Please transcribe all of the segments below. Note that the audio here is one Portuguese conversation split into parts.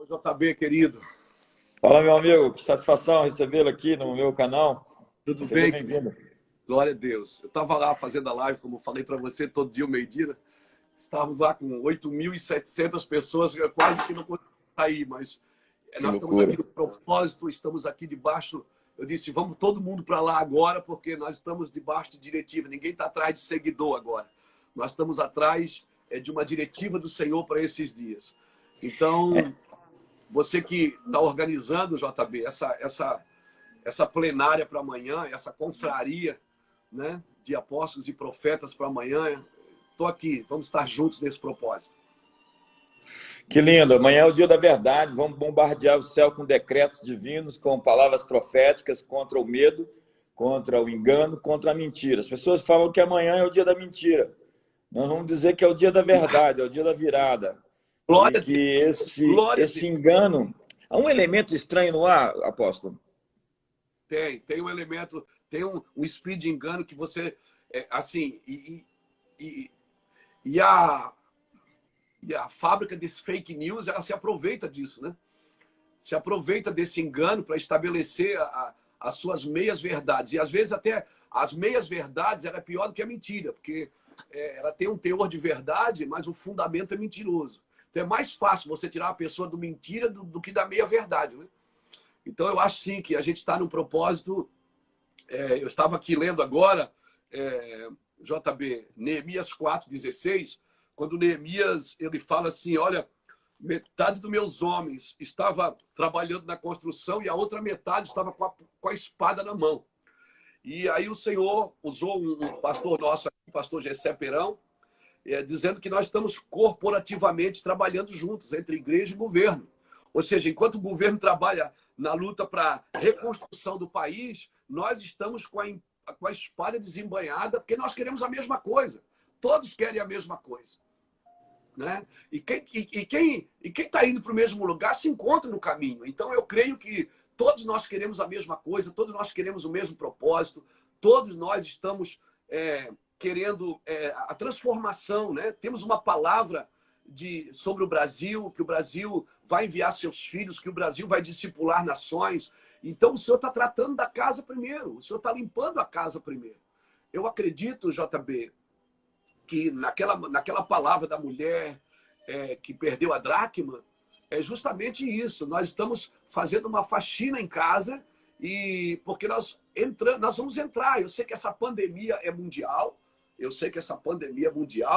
Oi, JB, querido. Fala, meu amigo, que satisfação recebê-lo aqui no meu canal. Tudo Seja bem? bem-vindo. Glória a Deus. Eu estava lá fazendo a live, como eu falei para você, todo dia, meio-dia, né? Estávamos lá com 8.700 pessoas, eu quase que não consegui sair, mas Que nós estamos aqui loucura. no propósito, estamos aqui debaixo. Eu disse, vamos todo mundo para lá agora, porque nós estamos debaixo de diretiva. Ninguém está atrás de seguidor agora. Nós estamos atrás de uma diretiva do Senhor para esses dias. Então, você que está organizando, JB, essa plenária para amanhã, essa confraria, né, de apóstolos e profetas para amanhã, estou aqui, vamos estar juntos nesse propósito. Que lindo. Amanhã é o dia da verdade. Vamos bombardear o céu com decretos divinos, com palavras proféticas contra o medo, contra o engano, contra a mentira. As pessoas falam que amanhã é o dia da mentira. Nós vamos dizer que é o dia da verdade, é o dia da virada. E Glória a que Deus, glória a esse Deus. engano... Há um elemento estranho no ar, apóstolo? Tem um elemento, tem um espírito de engano que você, assim, e, e a fábrica desse fake news, ela se aproveita disso, né? Se aproveita desse engano para estabelecer as suas meias-verdades. E às vezes até as meias-verdades ela é pior do que a mentira, porque ela tem um teor de verdade, mas o fundamento é mentiroso. Então é mais fácil você tirar a pessoa do mentira do que da meia-verdade, né? Então eu acho sim que a gente está num propósito. Eu estava aqui lendo agora, JB, Neemias 4,16, quando Neemias ele fala assim, olha, metade dos meus homens estava trabalhando na construção e a outra metade estava com a espada na mão. E aí o Senhor usou um pastor nosso aqui, pastor Gessé Perão, dizendo que nós estamos corporativamente trabalhando juntos, entre igreja e governo. Ou seja, enquanto o governo trabalha na luta para a reconstrução do país, nós estamos com a espada desembainhada, porque nós queremos a mesma coisa. Todos querem a mesma coisa, né? E quem está indo para o mesmo lugar se encontra no caminho. Então, eu creio que todos nós queremos a mesma coisa, todos nós queremos o mesmo propósito, todos nós estamos querendo a transformação, né? Temos uma palavra sobre o Brasil, que o Brasil vai enviar seus filhos, que o Brasil vai discipular nações. Então, o Senhor está tratando da casa primeiro, o Senhor está limpando a casa primeiro. Eu acredito, JB, que naquela palavra da mulher que perdeu a dracma, é justamente isso. Nós estamos fazendo uma faxina em casa, porque nós vamos entrar. Eu sei que essa pandemia é mundial,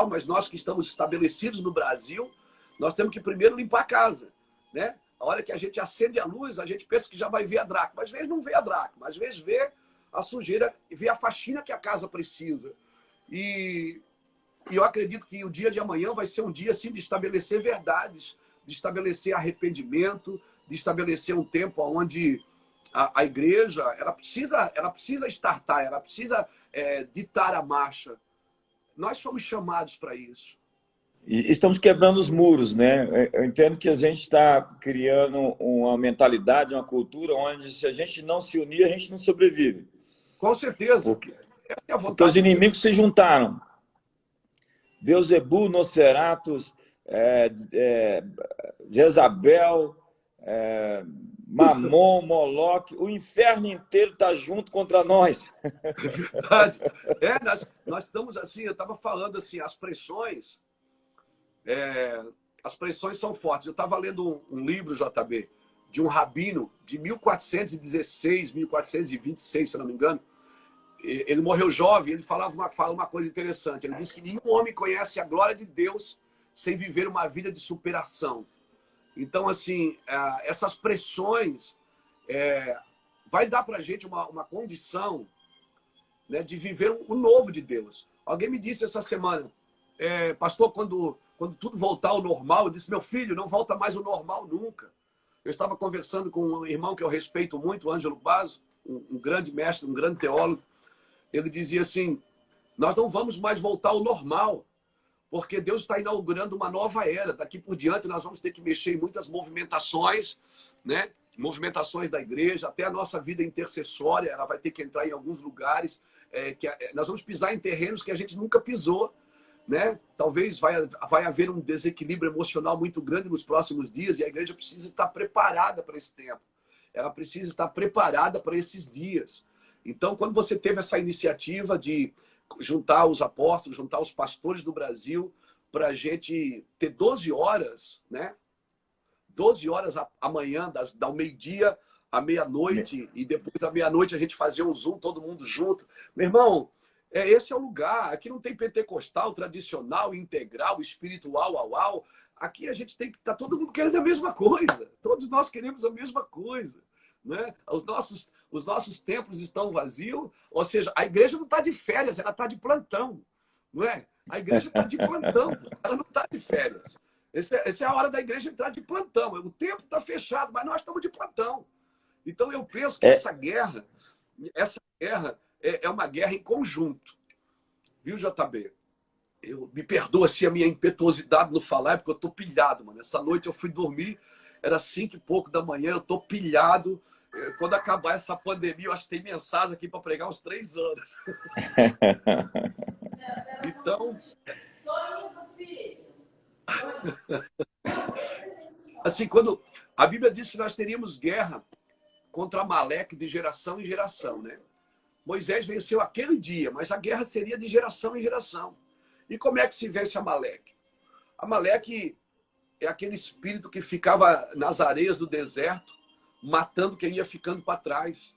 mas nós que estamos estabelecidos no Brasil, nós temos que primeiro limpar a casa, né? A hora que a gente acende a luz, a gente pensa que já vai ver a dracma. Às vezes não vê a dracma, às vezes vê a sujeira, vê a faxina que a casa precisa. E eu acredito que o dia de amanhã vai ser um dia assim, de estabelecer verdades, de estabelecer arrependimento, de estabelecer um tempo onde a igreja ela precisa startar, ela precisa ditar a marcha. Nós fomos chamados para isso. E estamos quebrando os muros, né? Eu entendo que a gente está criando uma mentalidade, uma cultura onde se a gente não se unir, a gente não sobrevive. Com certeza. Essa é a vontade. Porque os inimigos se juntaram. Beelzebul, Nosferatus, Jezabel, Mamon, Moloque, o inferno inteiro está junto contra nós. É verdade. Nós estamos assim, eu estava falando assim, as pressões são fortes. Eu estava lendo um livro, JB, de um rabino de 1416, 1426, se eu não me engano. Ele morreu jovem, ele fala uma coisa interessante. Ele disse que nenhum homem conhece a glória de Deus sem viver uma vida de superação. Então, assim, essas pressões vai dar para a gente uma condição, né, de viver o novo de Deus. Alguém me disse essa semana, pastor, quando tudo voltar ao normal, eu disse, meu filho, não volta mais ao normal nunca. Eu estava conversando com um irmão que eu respeito muito, o Ângelo Basso, um grande mestre, um grande teólogo. Ele dizia assim, nós não vamos mais voltar ao normal, porque Deus está inaugurando uma nova era. Daqui por diante nós vamos ter que mexer em muitas movimentações, né? Movimentações da igreja, até a nossa vida intercessória, ela vai ter que entrar em alguns lugares. Nós vamos pisar em terrenos que a gente nunca pisou. né? Talvez vai haver um desequilíbrio emocional muito grande nos próximos dias e a igreja precisa estar preparada para esse tempo. Ela precisa estar preparada para esses dias. Então, quando você teve essa iniciativa de juntar os apóstolos, juntar os pastores do Brasil, para a gente ter 12 horas, né? 12 horas amanhã, ao meio-dia à meia-noite, e depois da meia-noite a gente fazer um Zoom, todo mundo junto. Meu irmão, esse é o lugar. Aqui não tem pentecostal, tradicional, integral, espiritual, uau. Aqui a gente tem que estar todo mundo querendo a mesma coisa. Todos nós queremos a mesma coisa, né? Os nossos templos estão vazios, ou seja, a igreja não está de férias, ela está de plantão, não é? A igreja está de plantão, ela não está de férias. Essa é a hora da igreja entrar de plantão. O tempo está fechado, mas nós estamos de plantão. Então eu penso que essa guerra é uma guerra em conjunto. Viu, JB? Me perdoa se a minha impetuosidade no falar, é porque eu estou pilhado, mano. Essa noite eu fui dormir, era 5 e pouco da manhã, eu estou pilhado. Quando acabar essa pandemia, eu acho que tem mensagem aqui para pregar uns 3 anos. Então... Assim, quando a Bíblia diz que nós teríamos guerra contra Amaleque de geração em geração, né? Moisés venceu aquele dia, mas a guerra seria de geração em geração. E como é que se vence Amaleque? Amaleque é aquele espírito que ficava nas areias do deserto, matando quem ia ficando para trás.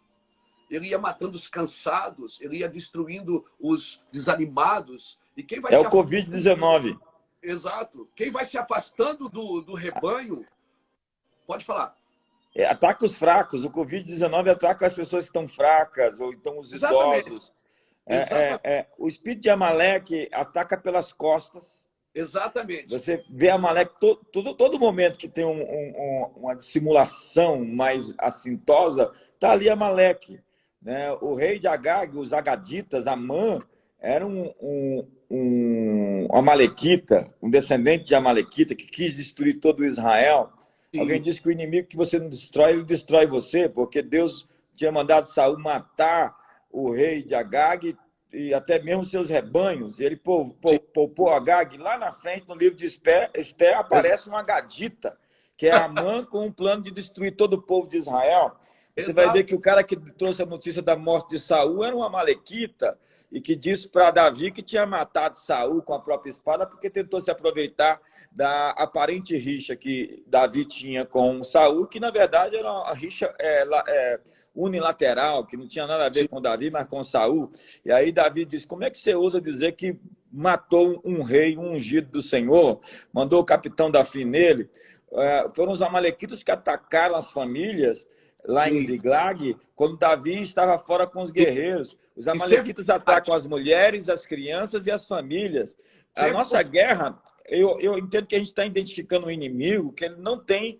Ele ia matando os cansados, ele ia destruindo os desanimados. E quem vai o Covid-19. Exato. Quem vai se afastando do rebanho, pode falar. Ataca os fracos. O Covid-19 ataca as pessoas que estão fracas, ou então os idosos. O espírito de Amaleque ataca pelas costas. Exatamente. Você vê Amaleque todo momento que tem uma dissimulação mais assintosa, está ali Amaleque, né? O rei de Agag, os agaditas, Amã, era um amalequita, um descendente de amalequita que quis destruir todo Israel. Sim. Alguém disse que o inimigo que você não destrói, ele destrói você, porque Deus tinha mandado Saul matar o rei de Agag e até mesmo seus rebanhos. Ele poupou Agag. Lá na frente, no livro de Esther, aparece uma agadita, que é Amã com um plano de destruir todo o povo de Israel. Você vai ver que o cara que trouxe a notícia da morte de Saul era um amalequita e que disse para Davi que tinha matado Saul com a própria espada porque tentou se aproveitar da aparente rixa que Davi tinha com Saul, que na verdade era uma rixa unilateral, que não tinha nada a ver com Davi, mas com Saul. E aí Davi disse: como é que você ousa dizer que matou um rei, um ungido do Senhor? Mandou o capitão Davi nele. Foram os amalequitas que atacaram as famílias lá em Ziglag, quando Davi estava fora com os guerreiros. Os amalequitas atacam as mulheres, as crianças e as famílias. A nossa guerra, eu entendo que a gente está identificando um inimigo que ele não tem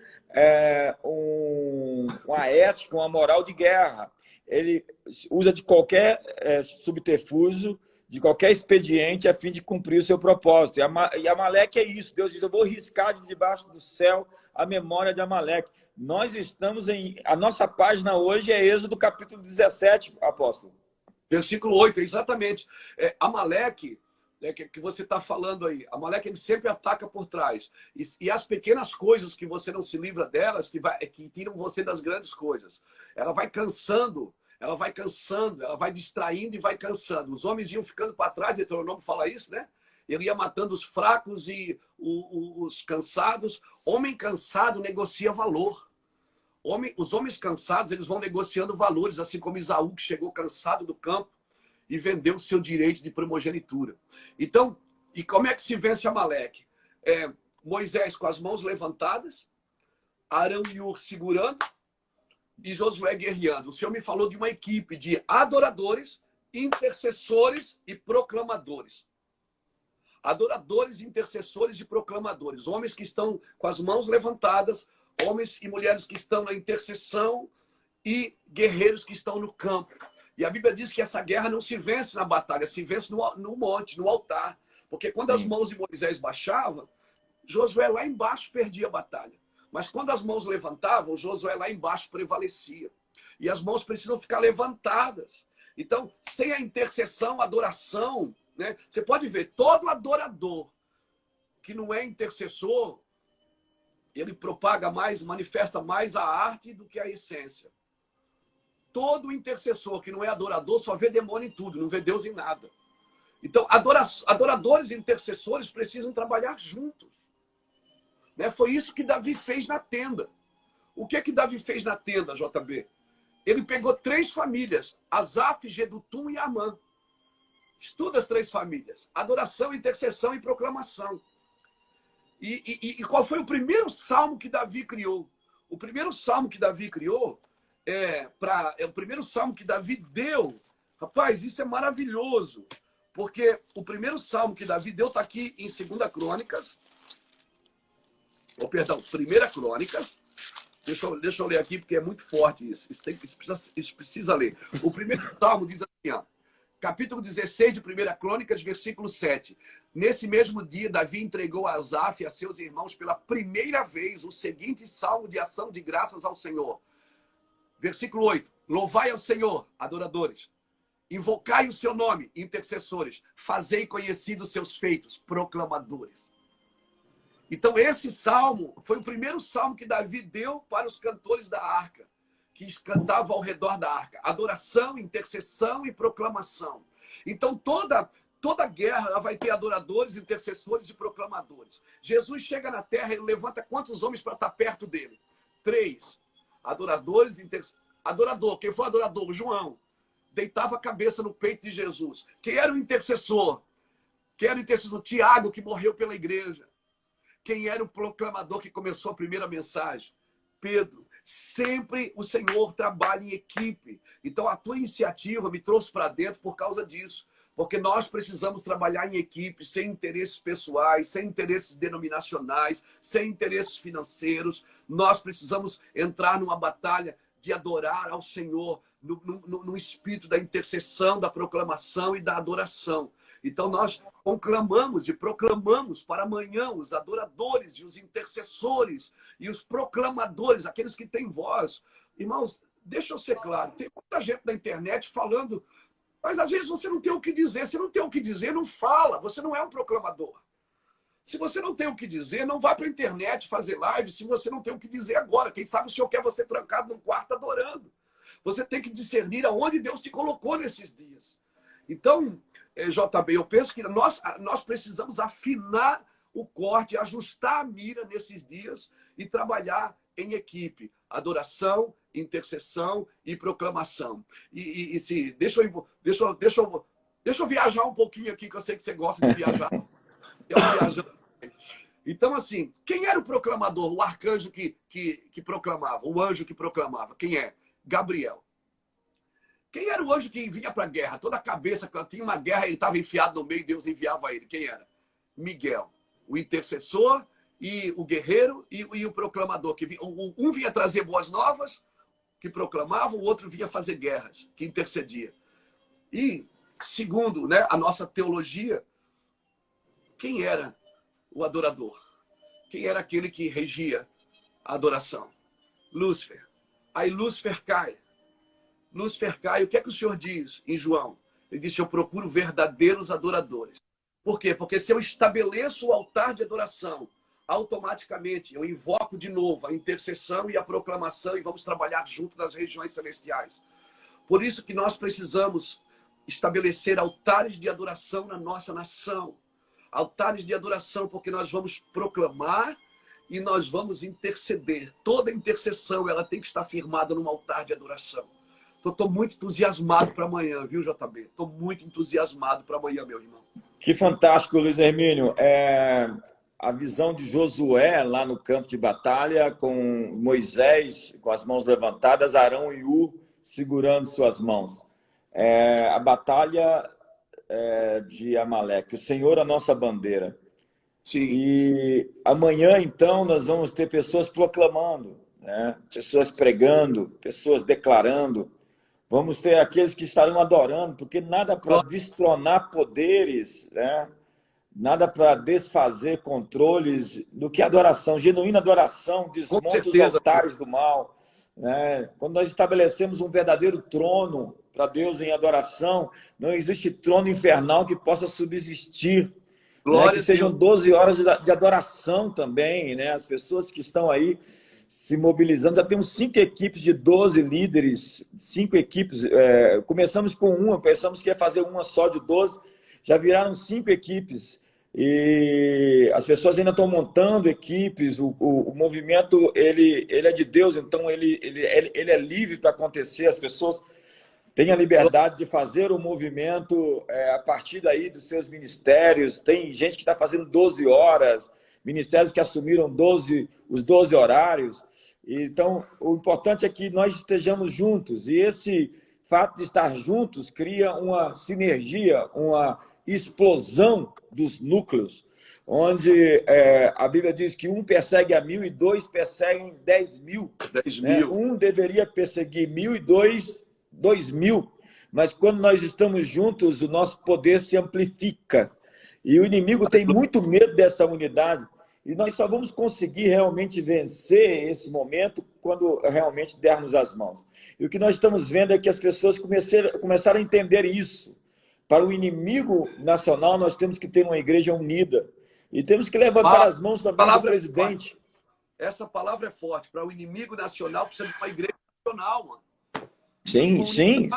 uma ética, uma moral de guerra. Ele usa de qualquer subterfúgio, de qualquer expediente a fim de cumprir o seu propósito. E Amaleque é isso. Deus diz: eu vou riscar de debaixo do céu a memória de Amaleque. Nós estamos a nossa página hoje é Êxodo capítulo 17, apóstolo. Versículo 8, exatamente. Amaleque, que você está falando aí, Amaleque ele sempre ataca por trás. E as pequenas coisas que você não se livra delas, que tiram você das grandes coisas. Ela vai cansando, ela vai distraindo e vai cansando. Os homens iam ficando para trás, Deuteronômio fala isso, né? Ele ia matando os fracos e os cansados. Homem cansado negocia valor. Os homens cansados, eles vão negociando valores, assim como Isaú, que chegou cansado do campo e vendeu o seu direito de primogenitura. Então, e como é que se vence Amaleque? Moisés com as mãos levantadas, Arão e Ur segurando e Josué guerreando. O Senhor me falou de uma equipe de adoradores, intercessores e proclamadores. Adoradores, intercessores e proclamadores. Homens que estão com as mãos levantadas, homens e mulheres que estão na intercessão e guerreiros que estão no campo. E a Bíblia diz que essa guerra não se vence na batalha, se vence no monte, no altar. Porque quando as mãos de Moisés baixavam, Josué lá embaixo perdia a batalha. Mas quando as mãos levantavam, Josué lá embaixo prevalecia. E as mãos precisam ficar levantadas. Então, sem a intercessão, a adoração, né? Você pode ver, todo adorador que não é intercessor, ele propaga mais, manifesta mais a arte do que a essência. Todo intercessor que não é adorador só vê demônio em tudo, não vê Deus em nada. Então, adoradores e intercessores precisam trabalhar juntos, né? Foi isso que Davi fez na tenda. O que Davi fez na tenda, JB? Ele pegou 3 famílias, Asaf, Gedutum e Amã. Estuda as 3 famílias. Adoração, intercessão e proclamação. E qual foi o primeiro salmo que Davi criou? O primeiro salmo que Davi criou é o primeiro salmo que Davi deu. Rapaz, isso é maravilhoso. Porque o primeiro salmo que Davi deu está aqui em 2 Crônicas. Oh, perdão, 1 Crônicas. Deixa eu ler aqui, porque é muito forte isso. Isso precisa ler. O primeiro salmo diz assim, ó, capítulo 16 de 1 Crônicas, versículo 7. Nesse mesmo dia, Davi entregou a Asaf e a seus irmãos pela primeira vez o seguinte salmo de ação de graças ao Senhor. Versículo 8. Louvai ao Senhor, adoradores. Invocai o seu nome, intercessores. Fazei conhecidos seus feitos, proclamadores. Então, esse salmo foi o primeiro salmo que Davi deu para os cantores da arca, que cantavam ao redor da arca. Adoração, intercessão e proclamação. Então, toda guerra ela vai ter adoradores, intercessores e proclamadores. Jesus chega na terra e levanta quantos homens para estar perto dele? 3. Adoradores, adorador. Quem foi adorador? João. Deitava a cabeça no peito de Jesus. Quem era o intercessor? Quem era o intercessor? Tiago, que morreu pela igreja. Quem era o proclamador que começou a primeira mensagem? Pedro. Sempre o Senhor trabalha em equipe. Então, a tua iniciativa me trouxe para dentro por causa disso. Porque nós precisamos trabalhar em equipe, sem interesses pessoais, sem interesses denominacionais, sem interesses financeiros. Nós precisamos entrar numa batalha de adorar ao Senhor no espírito da intercessão, da proclamação e da adoração. Então, nós conclamamos e proclamamos para amanhã os adoradores e os intercessores e os proclamadores, aqueles que têm voz. Irmãos, deixa eu ser claro, tem muita gente na internet falando, mas às vezes você não tem o que dizer. Se não tem o que dizer, não fala. Você não é um proclamador. Se você não tem o que dizer, não vá para a internet fazer live se você não tem o que dizer agora. Quem sabe o Senhor quer você trancado num quarto adorando. Você tem que discernir aonde Deus te colocou nesses dias. Então, JB, eu penso que nós precisamos afinar o corte, ajustar a mira nesses dias e trabalhar em equipe. Adoração, intercessão e proclamação. Deixa eu viajar um pouquinho aqui, que eu sei que você gosta de viajar. Então, assim, quem era o proclamador? O arcanjo que proclamava, o anjo que proclamava. Quem é? Gabriel. Quem era o anjo que vinha para a guerra? Toda a cabeça, quando tinha uma guerra, ele estava enfiado no meio, Deus enviava ele. Quem era? Miguel. O intercessor e o guerreiro e o proclamador. Um vinha trazer boas novas, que proclamava, o outro vinha fazer guerras, que intercedia. E, segundo, né, a nossa teologia, quem era o adorador? Quem era aquele que regia a adoração? Lúcifer. Aí Lúcifer cai. Lúcifer cai. O que é que o Senhor diz em João? Ele disse, eu procuro verdadeiros adoradores. Por quê? Porque se eu estabeleço o altar de adoração, automaticamente eu invoco de novo a intercessão e a proclamação e vamos trabalhar junto nas regiões celestiais. Por isso que nós precisamos estabelecer altares de adoração na nossa nação. Altares de adoração, porque nós vamos proclamar e nós vamos interceder. Toda intercessão ela tem que estar firmada num altar de adoração. Então, estou muito entusiasmado para amanhã, viu, JB? Estou muito entusiasmado para amanhã, meu irmão. Que fantástico, Luiz Hermínio. A visão de Josué lá no campo de batalha, com Moisés com as mãos levantadas, Arão e Ur segurando suas mãos. A batalha de Amaleque. O Senhor é a nossa bandeira. Sim. E amanhã, então, nós vamos ter pessoas proclamando, né? Pessoas pregando, pessoas declarando. Vamos ter aqueles que estarão adorando, porque nada para destronar poderes, né? Nada para desfazer controles do que adoração. Genuína adoração desmonta os altares do mal. né? Quando nós estabelecemos um verdadeiro trono para Deus em adoração, não existe trono infernal que possa subsistir, né? Glória Que a sejam Deus. 12 horas de adoração também, né? As pessoas que estão aí se mobilizando, já temos 5 equipes de 12 líderes, 5 equipes, começamos com uma, pensamos que ia fazer uma só de 12, já viraram 5 equipes, e as pessoas ainda estão montando equipes, o movimento ele é de Deus, então ele é livre para acontecer, as pessoas têm a liberdade de fazer o movimento a partir daí dos seus ministérios, tem gente que está fazendo 12 horas, ministérios que assumiram os 12 horários, então o importante é que nós estejamos juntos, e esse fato de estar juntos cria uma sinergia, uma explosão dos núcleos, onde a Bíblia diz que um persegue a 1000 e 2 perseguem 10.000. 10 Né? mil. Um deveria perseguir 1000 e 2.000. Mas quando nós estamos juntos, o nosso poder se amplifica. E o inimigo tem muito medo dessa unidade. E nós só vamos conseguir realmente vencer esse momento quando realmente dermos as mãos. E o que nós estamos vendo é que as pessoas começaram a entender isso. Para o inimigo nacional, nós temos que ter uma igreja unida. E temos que levantar as mãos também do presidente. Essa palavra é forte. Para o inimigo nacional, precisa de uma igreja nacional, mano. Sim, sim.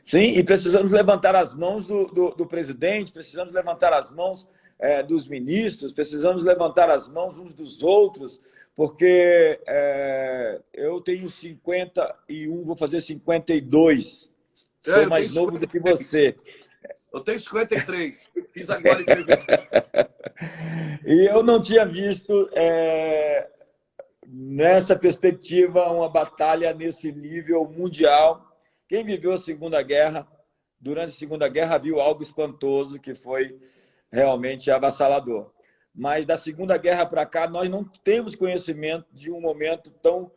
Sim, e precisamos levantar as mãos do presidente, precisamos levantar as mãos dos ministros, precisamos levantar as mãos uns dos outros, porque eu tenho 51, vou fazer 52. Sou mais novo do que você. Eu tenho 53. Fiz agora em fevereiro. E eu não tinha visto, nessa perspectiva, uma batalha nesse nível mundial. Quem viveu a Segunda Guerra, durante a Segunda Guerra, viu algo espantoso que foi realmente avassalador. Mas da Segunda Guerra para cá, nós não temos conhecimento de um momento tão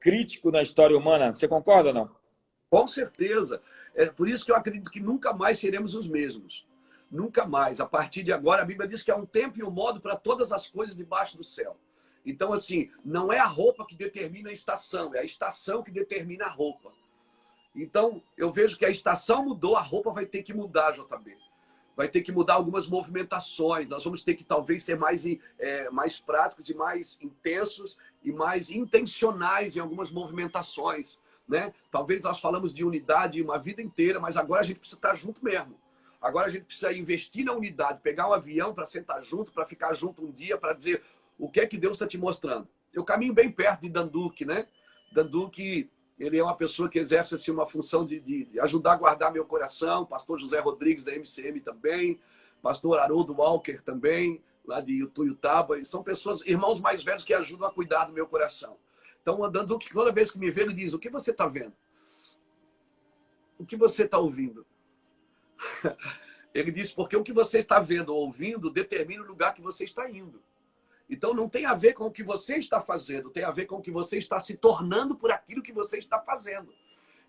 crítico na história humana. Você concorda ou não? Com certeza. É por isso que eu acredito que nunca mais seremos os mesmos. Nunca mais. A partir de agora, a Bíblia diz que há um tempo e um modo para todas as coisas debaixo do céu. Então, assim, não é a roupa que determina a estação, é a estação que determina a roupa. Então, eu vejo que a estação mudou, a roupa vai ter que mudar, JB. Vai ter que mudar algumas movimentações. Nós vamos ter que, talvez, ser mais práticos e mais intensos e mais intencionais em algumas movimentações. Né? Talvez nós falamos de unidade uma vida inteira, mas agora a gente precisa estar junto mesmo. Agora a gente precisa investir na unidade, pegar um avião para sentar junto, para ficar junto um dia, para dizer o que é que Deus está te mostrando. Eu caminho bem perto de Danduque, né? Danduque, ele é uma pessoa que exerce assim, uma função de ajudar a guardar meu coração. Pastor José Rodrigues, da MCM também. Pastor Haroldo Walker também, lá de Ituiutaba. São pessoas, irmãos mais velhos que ajudam a cuidar do meu coração. Então, andando, toda vez que me vê, ele diz: o que você está vendo? O que você está ouvindo? Ele diz: porque o que você está vendo ou ouvindo determina o lugar que você está indo. Então, não tem a ver com o que você está fazendo, tem a ver com o que você está se tornando por aquilo que você está fazendo.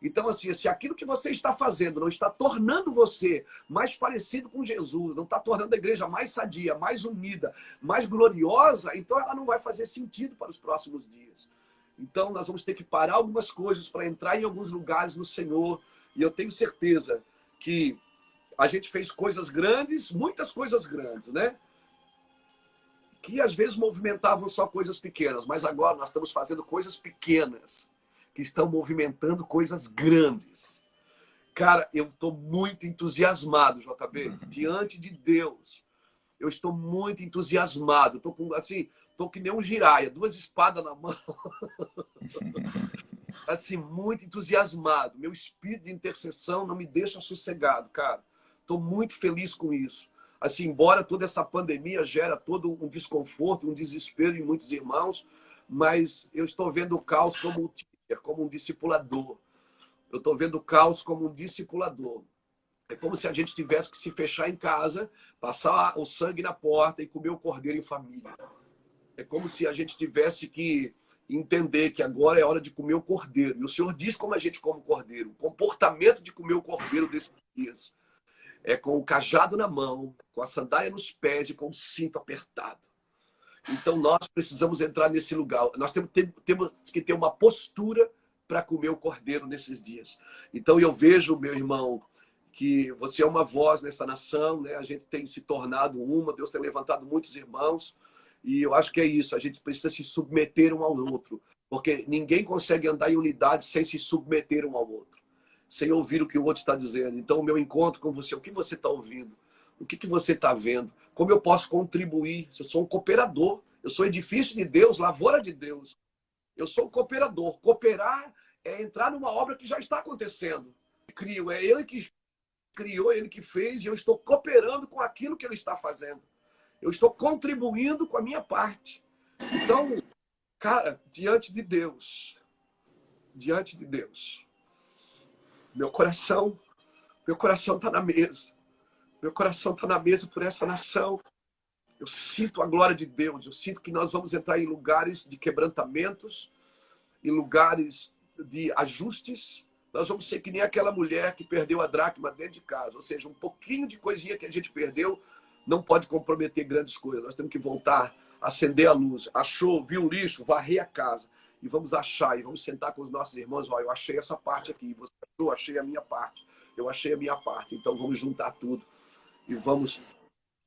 Então, assim, se aquilo que você está fazendo não está tornando você mais parecido com Jesus, não está tornando a igreja mais sadia, mais unida, mais gloriosa, então ela não vai fazer sentido para os próximos dias. Então, nós vamos ter que parar algumas coisas para entrar em alguns lugares no Senhor. E eu tenho certeza que a gente fez coisas grandes, muitas coisas grandes, né? Que às vezes movimentavam só coisas pequenas. Mas agora nós estamos fazendo coisas pequenas que estão movimentando coisas grandes. Cara, eu estou muito entusiasmado, JB, diante de Deus. Eu estou muito entusiasmado. Estou com, assim, estou que nem um giraia, 2 espadas na mão. Assim, muito entusiasmado. Meu espírito de intercessão não me deixa sossegado, cara. Estou muito feliz com isso. Assim, embora toda essa pandemia gera todo um desconforto, um desespero em muitos irmãos, mas eu estou vendo o caos como um teacher, como um discipulador. Eu estou vendo o caos como um discipulador. É como se a gente tivesse que se fechar em casa, passar o sangue na porta e comer o cordeiro em família. É como se a gente tivesse que entender que agora é hora de comer o cordeiro. E o Senhor diz como a gente come o cordeiro. O comportamento de comer o cordeiro desses dias é com o cajado na mão, com a sandália nos pés e com o cinto apertado. Então, nós precisamos entrar nesse lugar. Nós temos que ter uma postura para comer o cordeiro nesses dias. Então, eu vejo, meu irmão, que você é uma voz nessa nação, né? A gente tem se tornado uma, Deus tem levantado muitos irmãos, e eu acho que é isso, a gente precisa se submeter um ao outro, porque ninguém consegue andar em unidade sem se submeter um ao outro, sem ouvir o que o outro está dizendo. Então, o meu encontro com você, o que você está ouvindo? O que você está vendo? Como eu posso contribuir? Eu sou um cooperador, eu sou edifício de Deus, lavoura de Deus. Eu sou um cooperador. Cooperar é entrar numa obra que já está acontecendo. É Ele que criou, Ele que fez, e eu estou cooperando com aquilo que Ele está fazendo. Eu estou contribuindo com a minha parte. Então, cara, diante de Deus, meu coração está na mesa. Meu coração está na mesa por essa nação. Eu sinto a glória de Deus. Eu sinto que nós vamos entrar em lugares de quebrantamentos, em lugares de ajustes. Nós vamos ser que nem aquela mulher que perdeu a dracma dentro de casa. Ou seja, um pouquinho de coisinha que a gente perdeu não pode comprometer grandes coisas. Nós temos que voltar, acender a luz. Achou, viu o lixo, varrer a casa. E vamos achar, e vamos sentar com os nossos irmãos. Olha, eu achei essa parte aqui. Você achou, achei a minha parte. Eu achei a minha parte. Então vamos juntar tudo. E vamos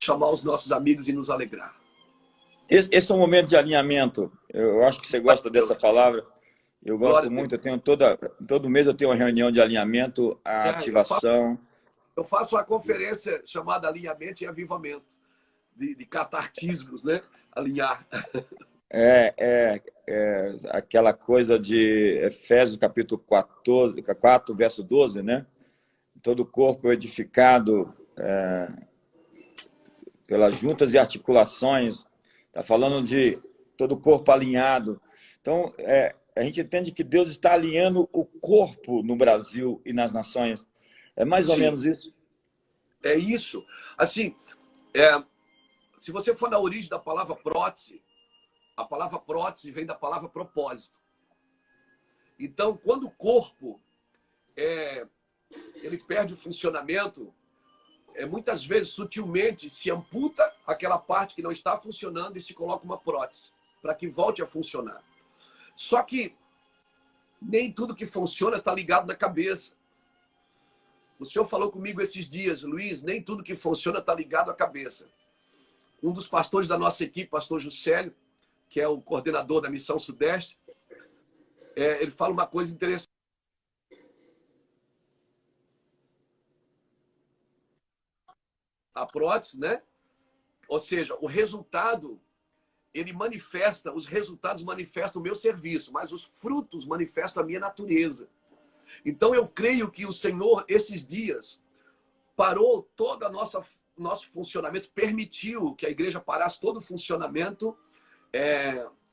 chamar os nossos amigos e nos alegrar. Esse é um momento de alinhamento. Eu acho que você gosta dessa palavra. Eu gosto muito. Eu tenho todo mês eu tenho uma reunião de alinhamento, a ativação. Eu faço uma conferência chamada Alinhamento e Avivamento, de catartismos, né? Alinhar. Aquela coisa de Efésios capítulo 4, verso 12, né? Todo o corpo edificado pelas juntas e articulações, está falando de todo o corpo alinhado. Então, a gente entende que Deus está alinhando o corpo no Brasil e nas nações. É mais ou menos isso? É isso. Assim, se você for na origem da palavra prótese, a palavra prótese vem da palavra propósito. Então, quando o corpo ele perde o funcionamento, muitas vezes, sutilmente, se amputa aquela parte que não está funcionando e se coloca uma prótese, para que volte a funcionar. Só que nem tudo que funciona está ligado na cabeça. O senhor falou comigo esses dias, Luiz, nem tudo que funciona está ligado à cabeça. Um dos pastores da nossa equipe, pastor Juscelio, que é o coordenador da Missão Sudeste, ele fala uma coisa interessante. A prótese, né? Ou seja, o resultado, os resultados manifestam o meu serviço, mas os frutos manifestam a minha natureza. Então eu creio que o Senhor, esses dias, parou todo o nosso funcionamento, permitiu que a igreja parasse todo o funcionamento,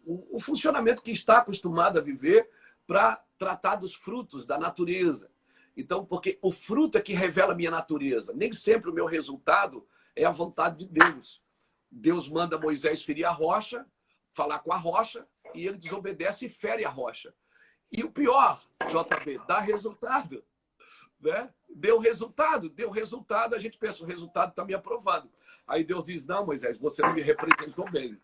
o funcionamento que está acostumado a viver, para tratar dos frutos da natureza. Então, porque o fruto é que revela a minha natureza. Nem sempre o meu resultado é a vontade de Deus. Deus manda Moisés ferir a rocha, falar com a rocha, e ele desobedece e fere a rocha. E o pior, JB, dá resultado. Né? Deu resultado, a gente pensa, o resultado está me aprovando. Aí Deus diz, não, Moisés, você não me representou bem.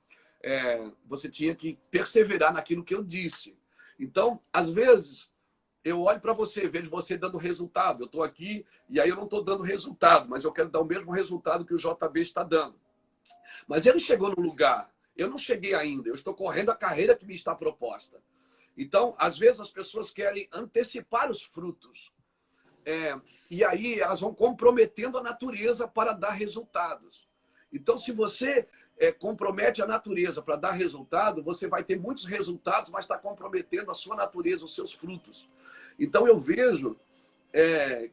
Você tinha que perseverar naquilo que eu disse. Então, às vezes, eu olho para você, vejo você dando resultado. Eu estou aqui e aí eu não estou dando resultado, mas eu quero dar o mesmo resultado que o JB está dando. Mas ele chegou no lugar, eu não cheguei ainda, eu estou correndo a carreira que me está proposta. Então, às vezes, as pessoas querem antecipar os frutos. E aí elas vão comprometendo a natureza para dar resultados. Então, se você compromete a natureza para dar resultado, você vai ter muitos resultados, mas está comprometendo a sua natureza, os seus frutos. Então, eu vejo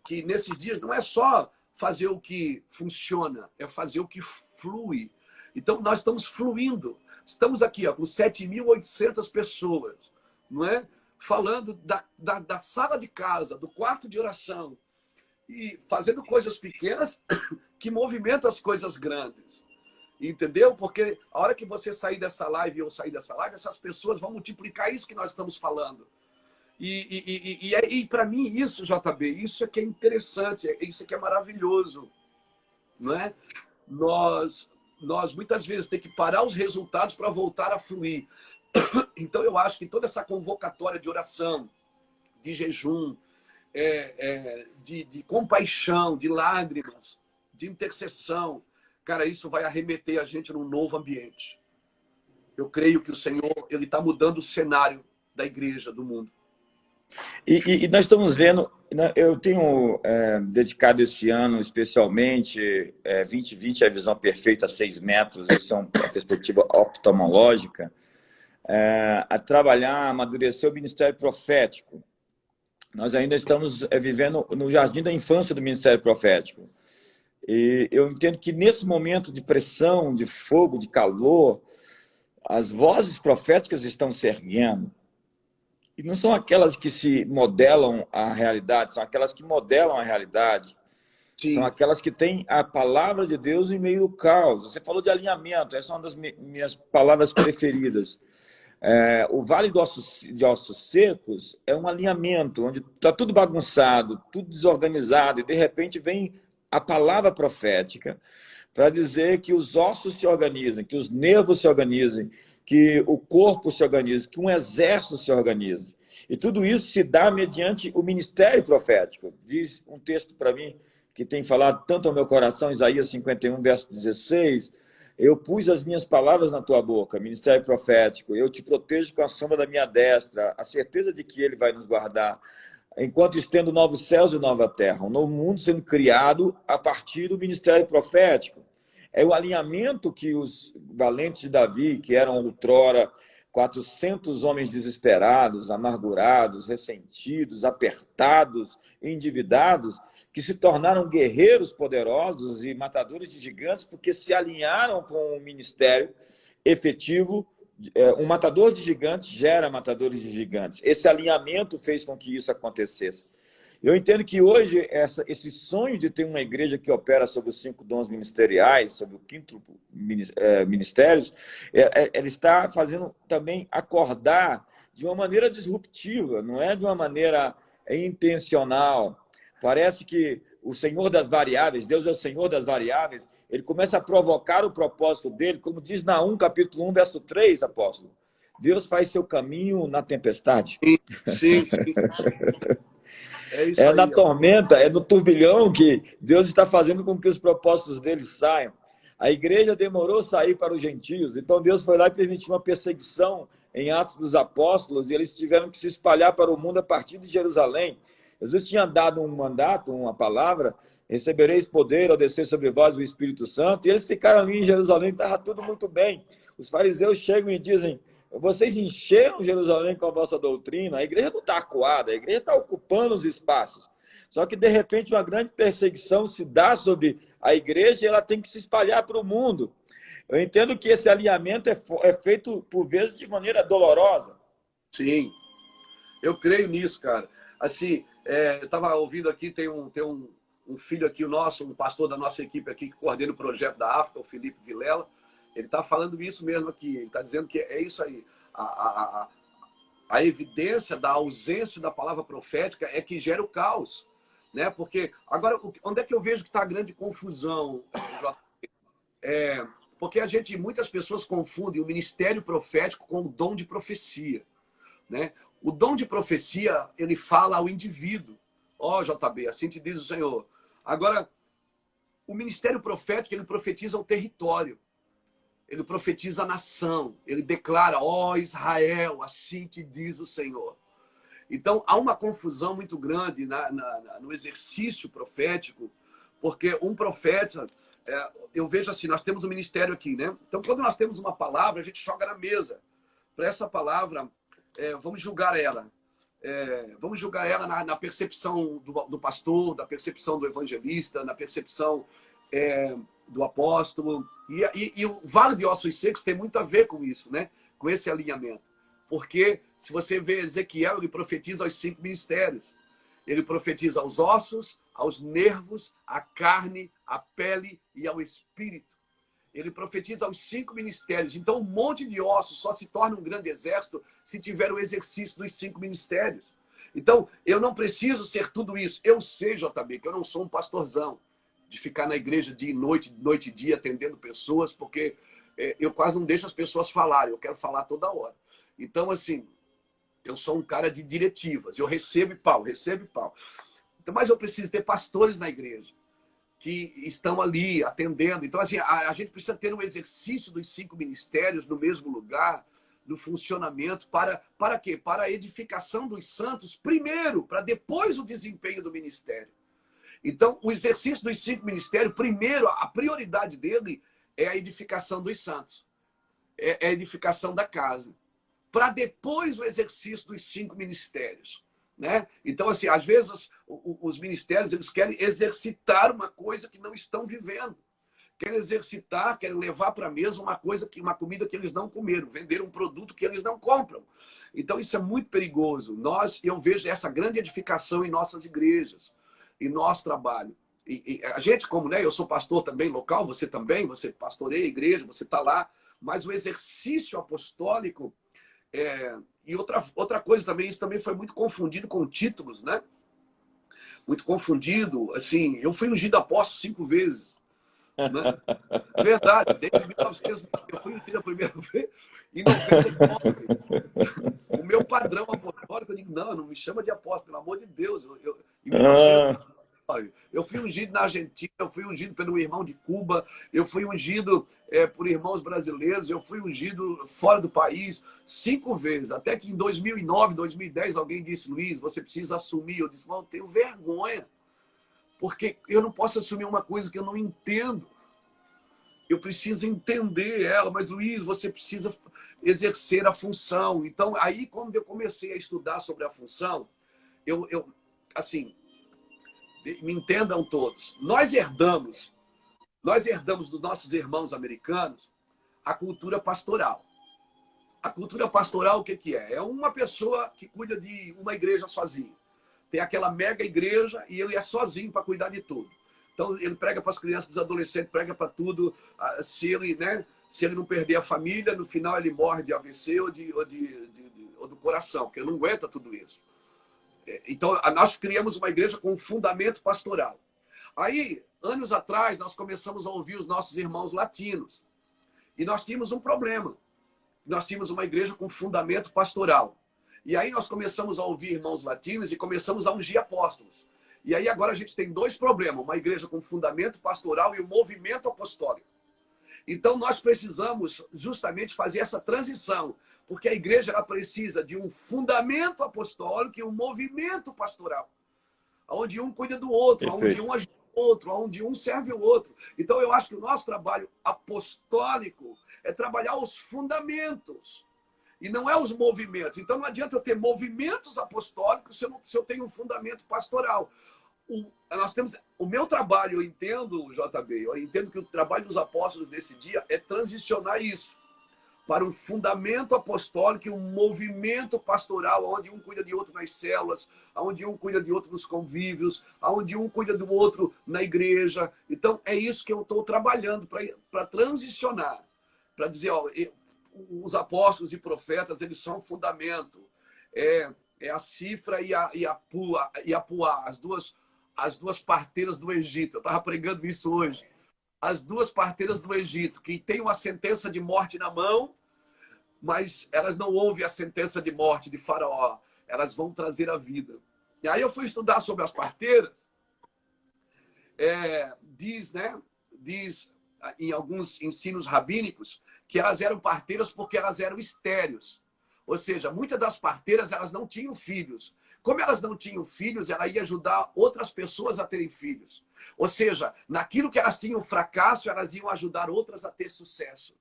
que nesses dias não é só fazer o que funciona, é fazer o que flui. Então, nós estamos fluindo. Estamos aqui com 7.800 pessoas, não é? Falando da sala de casa, do quarto de oração, e fazendo coisas pequenas que movimentam as coisas grandes. Entendeu? Porque a hora que você sair dessa live e eu sair dessa live, essas pessoas vão multiplicar isso que nós estamos falando. E para mim, isso, JB, isso é que é interessante, isso é que é maravilhoso. Não é? nós muitas vezes temos que parar os resultados para voltar a fluir. Então, eu acho que toda essa convocatória de oração, de jejum, de compaixão, de lágrimas, de intercessão, cara, isso vai arremeter a gente num novo ambiente. Eu creio que o Senhor, ele está mudando o cenário da igreja, do mundo. E nós estamos vendo, eu tenho dedicado esse ano especialmente 2020 a visão perfeita a 6 metros, isso é uma perspectiva oftalmológica, a trabalhar, a amadurecer o ministério profético. Nós ainda estamos vivendo no jardim da infância do ministério profético. E eu entendo que nesse momento de pressão, de fogo, de calor, as vozes proféticas estão se erguendo. E não são aquelas que se modelam a realidade, são aquelas que modelam a realidade. Sim. São aquelas que têm a palavra de Deus em meio ao caos. Você falou de alinhamento, essa é uma das minhas palavras preferidas. O Vale de Ossos Secos é um alinhamento, onde está tudo bagunçado, tudo desorganizado, e de repente vem a palavra profética para dizer que os ossos se organizem, que os nervos se organizem, que o corpo se organize, que um exército se organize. E tudo isso se dá mediante o ministério profético. Diz um texto para mim que tem falado tanto ao meu coração, Isaías 51, verso 16, eu pus as minhas palavras na tua boca, ministério profético, eu te protejo com a sombra da minha destra, a certeza de que ele vai nos guardar, enquanto estendo novos céus e nova terra, um novo mundo sendo criado a partir do ministério profético. É o alinhamento que os valentes de Davi, que eram outrora 400 homens desesperados, amargurados, ressentidos, apertados, endividados, que se tornaram guerreiros poderosos e matadores de gigantes, porque se alinharam com o ministério efetivo. Um matador de gigantes gera matadores de gigantes. Esse alinhamento fez com que isso acontecesse. Eu entendo que hoje esse sonho de ter uma igreja que opera sobre os 5 dons ministeriais, sobre o 5º ministérios, ela está fazendo também acordar de uma maneira disruptiva, não é de uma maneira intencional. Parece que o Senhor das variáveis, Deus é o Senhor das variáveis, ele começa a provocar o propósito dele, como diz Naum, capítulo 1, verso 3, apóstolo. Deus faz seu caminho na tempestade. Sim, sim. É na tormenta, é no turbilhão que Deus está fazendo com que os propósitos dele saiam. A igreja demorou a sair para os gentios, então Deus foi lá e permitiu uma perseguição em Atos dos Apóstolos, e eles tiveram que se espalhar para o mundo a partir de Jerusalém. Jesus tinha dado um mandato, uma palavra, recebereis poder ao descer sobre vós o Espírito Santo, e eles ficaram ali em Jerusalém, estava tudo muito bem. Os fariseus chegam e dizem, vocês encheram Jerusalém com a vossa doutrina, a igreja não está acuada, a igreja está ocupando os espaços. Só que, de repente, uma grande perseguição se dá sobre a igreja e ela tem que se espalhar para o mundo. Eu entendo que esse alinhamento é feito, por vezes, de maneira dolorosa. Sim, eu creio nisso, cara. Assim, eu estava ouvindo aqui, tem um filho aqui, um pastor da nossa equipe aqui, que coordena o projeto da África, o Felipe Vilela. Ele está falando isso mesmo aqui. Ele está dizendo que é isso aí. A evidência da ausência da palavra profética é que gera o caos. Né? Porque, agora, onde é que eu vejo que está a grande confusão, JP? Porque muitas pessoas confundem o ministério profético com o dom de profecia. Né? O dom de profecia, ele fala ao indivíduo. JB, assim te diz o Senhor. Agora, o ministério profético, ele profetiza o território. Ele profetiza a nação. Ele declara, Israel, assim te diz o Senhor. Então, há uma confusão muito grande no exercício profético, porque um profeta, eu vejo assim, nós temos um ministério aqui, né? Então, quando nós temos uma palavra, a gente joga na mesa. Para essa palavra, vamos julgar ela. Vamos julgar ela na percepção do pastor, da percepção do evangelista, na percepção do apóstolo. E o Vale de Ossos Secos tem muito a ver com isso, né? Com esse alinhamento. Porque, se você vê Ezequiel, ele profetiza aos 5 ministérios. Ele profetiza aos ossos, aos nervos, à carne, à pele e ao espírito. Ele profetiza aos 5 ministérios. Então, um monte de ossos só se torna um grande exército se tiver o exercício dos 5 ministérios. Então, eu não preciso ser tudo isso. Eu sei, JB, que eu não sou um pastorzão. de ficar na igreja dia e noite, noite e dia, atendendo pessoas, porque eu quase não deixo as pessoas falarem, eu quero falar toda hora. Então, assim, eu sou um cara de diretivas, eu recebo e pau, recebo e pau. Então, mas eu preciso ter pastores na igreja que estão ali atendendo. Então, assim, a gente precisa ter um exercício dos 5 ministérios no mesmo lugar, no funcionamento, para quê? Para a edificação dos santos, primeiro, para depois o desempenho do ministério. Então, o exercício dos 5 ministérios, primeiro, a prioridade dele é a edificação dos santos, é a edificação da casa, para depois o exercício dos 5 ministérios. Né? Então, assim, às vezes os ministérios eles querem exercitar uma coisa que não estão vivendo. Querem exercitar, querem levar para a mesa uma comida que eles não comeram, vender um produto que eles não compram. Então, isso é muito perigoso. Eu vejo essa grande edificação em nossas igrejas, em nosso trabalho. E a gente, como, né, eu sou pastor também local, você também, você pastoreia a igreja, você está lá, mas o exercício apostólico e outra coisa também, isso também foi muito confundido com títulos, né? Muito confundido, assim, eu fui ungido apóstolo 5 vezes, né? É verdade, desde 1900, eu fui ungido a primeira vez em 99. O meu padrão apostólico, eu digo, não me chama de apóstolo, pelo amor de Deus. Em 1900, eu fui ungido na Argentina, eu fui ungido pelo irmão de Cuba, eu fui ungido por irmãos brasileiros, eu fui ungido fora do país 5 vezes. Até que em 2009, 2010, alguém disse, Luiz, você precisa assumir. Eu disse, não, eu tenho vergonha, porque eu não posso assumir uma coisa que eu não entendo. Eu preciso entender ela, mas Luiz, você precisa exercer a função. Então, aí, quando eu comecei a estudar sobre a função, assim, me entendam todos, nós herdamos dos nossos irmãos americanos a cultura pastoral. A cultura pastoral, o que é? É uma pessoa que cuida de uma igreja sozinho. Tem aquela mega igreja e ele é sozinho para cuidar de tudo. Então, ele prega para as crianças, para os adolescentes, prega para tudo. Se ele não perder a família, no final ele morre de AVC ou do coração, porque ele não aguenta tudo isso. Então, nós criamos uma igreja com um fundamento pastoral. Aí, anos atrás, nós começamos a ouvir os nossos irmãos latinos. E nós tínhamos um problema. Nós tínhamos uma igreja com fundamento pastoral. E aí nós começamos a ouvir irmãos latinos e começamos a ungir apóstolos. E aí agora a gente tem 2 problemas. Uma igreja com fundamento pastoral e um movimento apostólico. Então nós precisamos justamente fazer essa transição. Porque a igreja ela precisa de um fundamento apostólico e um movimento pastoral. Onde um cuida do outro, onde um ajuda o outro, onde um serve o outro. Então eu acho que o nosso trabalho apostólico é trabalhar os fundamentos. E não é os movimentos. Então não adianta eu ter movimentos apostólicos se eu tenho um fundamento pastoral. O meu trabalho, eu entendo, JB, eu entendo que o trabalho dos apóstolos desse dia é transicionar isso para um fundamento apostólico e um movimento pastoral, onde um cuida de outro nas células, onde um cuida de outro nos convívios, onde um cuida do outro na igreja. Então, é isso que eu estou trabalhando para transicionar, para dizer, ó, os apóstolos e profetas, eles são fundamento. É a Cifra e a Puá, as duas parteiras do Egito. Eu estava pregando isso hoje. As 2 parteiras do Egito, que têm uma sentença de morte na mão, mas elas não ouvem a sentença de morte de Faraó. Elas vão trazer a vida. E aí eu fui estudar sobre as parteiras. Diz em alguns ensinos rabínicos que elas eram parteiras porque elas eram estéreis. Ou seja, muitas das parteiras elas não tinham filhos. Como elas não tinham filhos, ela ia ajudar outras pessoas a terem filhos. Ou seja, naquilo que elas tinham fracasso, elas iam ajudar outras a ter sucesso.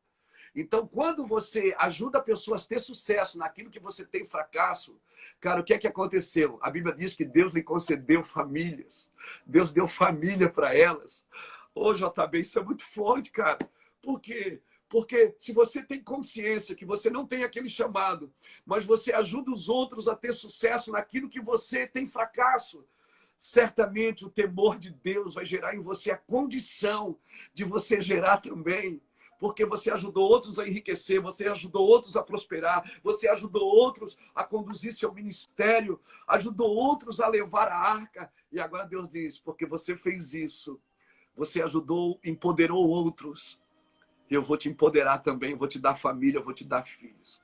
Então, quando você ajuda pessoas a ter sucesso naquilo que você tem fracasso, cara, o que é que aconteceu? A Bíblia diz que Deus lhe concedeu famílias. Deus deu família para elas. Ô, JB, isso é muito forte, cara. Por quê? Porque se você tem consciência que você não tem aquele chamado, mas você ajuda os outros a ter sucesso naquilo que você tem fracasso, certamente o temor de Deus vai gerar em você a condição de você gerar também. Porque você ajudou outros a enriquecer, você ajudou outros a prosperar, você ajudou outros a conduzir seu ministério, ajudou outros a levar a arca. E agora Deus diz, porque você fez isso, você ajudou, empoderou outros. Eu vou te empoderar também, vou te dar família, vou te dar filhos.